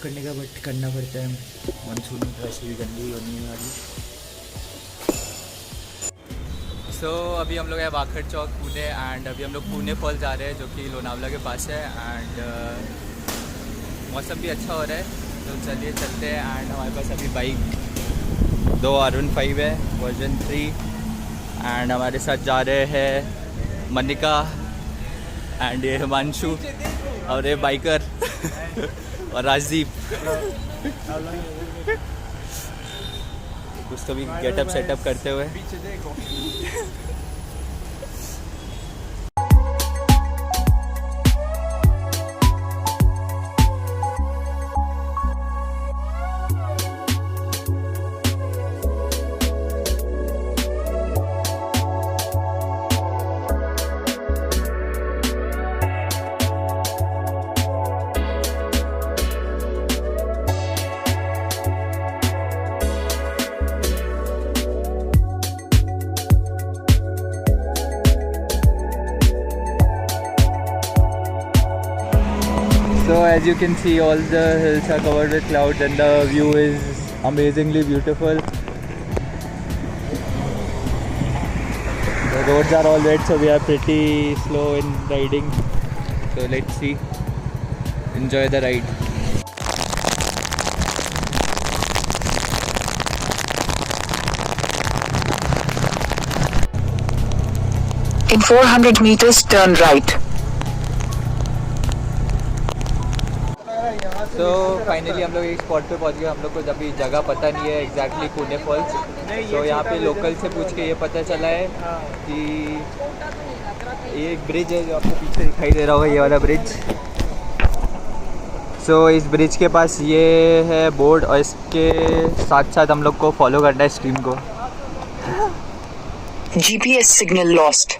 करने का बट करना पड़ता है। मानसून वैसे भी गंदी होने वाली। सो अभी हम लोग हैं वाखड़ चौक पुणे एंड अभी हम लोग कुने फॉल्स जा रहे हैं जो कि लोनावला के पास है एंड मौसम भी अच्छा हो रहा है तो चलिए चलते हैं। एंड हमारे पास अभी बाइक 2 R15 है वर्जन 3 एंड हमारे साथ जा रहे हैं मनिका एंड ये हिमांशु और ये बाइकर और राजदीप। कुछ तो भी गेटअप सेटअप करते हुए। So as you can see, all the hills are covered with clouds and the view is amazingly beautiful. The roads are all wet, so we are pretty slow in riding. So let's see. Enjoy the ride. In 400 meters, turn right. तो finally हम लोग एक spot पे पहुंच गए। हम लोग को अभी जगह पता नहीं है एग्जैक्टली कुने फॉल्स। तो यहाँ पे लोकल से पूछ के ये पता चला है कि ये एक ब्रिज है जो आपको पीछे दिखाई दे रहा होगा, ये वाला ब्रिज। सो इस ब्रिज के पास ये है बोर्ड और इसके साथ साथ हम लोग को फॉलो करना है स्ट्रीम को। GPS signal lost.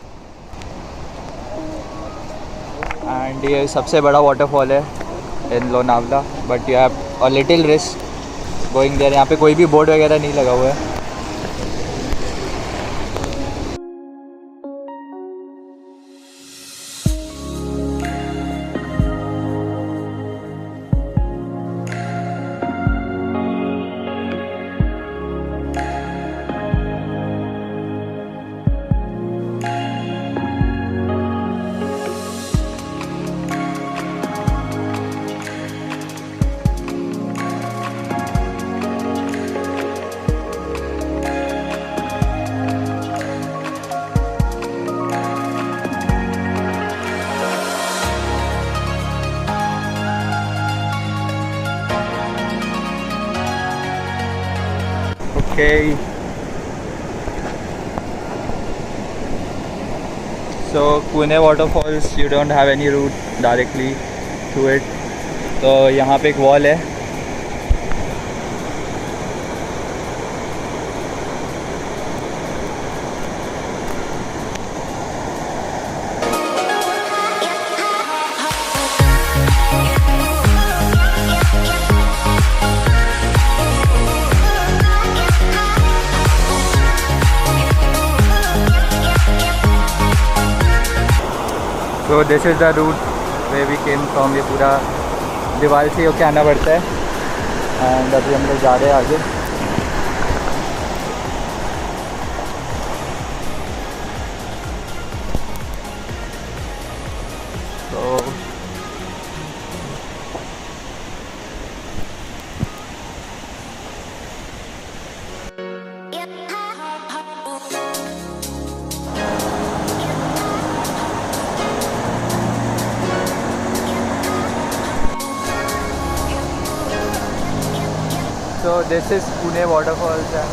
एंड ये सबसे बड़ा वाटरफॉल है in Lonavala but you have a little risk going there. यहाँ पे कोई भी बोर्ड वगैरह नहीं लगा हुआ है। Okay. So Kune waterfalls, you don't have any route directly to it. तो यहाँ पे एक वॉल है। So this is the route where we came from। ये पूरा दीवार से होके आना पड़ता है एंड अभी हम लोग जा रहे हैं आगे। तो So this is Kune waterfalls and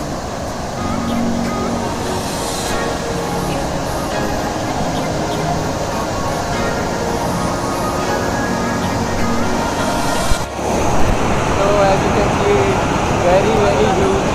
so as you can see, very huge.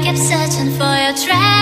keep searching for your trace.